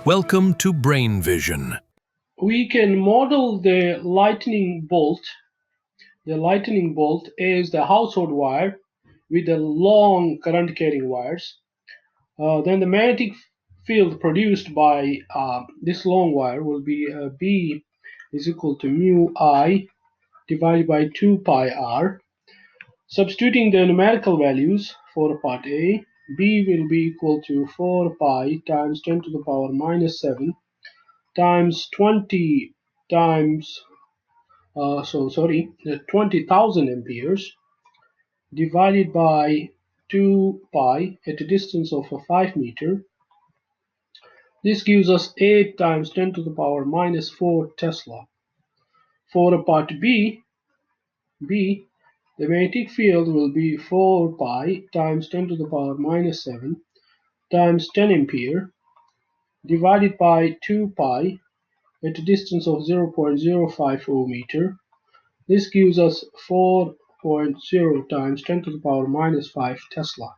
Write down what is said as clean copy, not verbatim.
Welcome to Brain Vision. We can model the lightning bolt. The lightning bolt is the household wire with the long current carrying wires. Then the magnetic field produced by this long wire will be B is equal to mu I divided by 2 pi r. Substituting the numerical values for part A, B will be equal to 4 pi times 10 to the power minus 7 times 20 times 20,000 amperes divided by 2 pi at a distance of 5 meter. This gives us 8 times 10 to the power minus 4 Tesla. For part B, the magnetic field will be 4 pi times 10 to the power minus 7 times 10 ampere divided by 2 pi at a distance of 0.050 meter. This gives us 4.0 times 10 to the power minus 5 Tesla.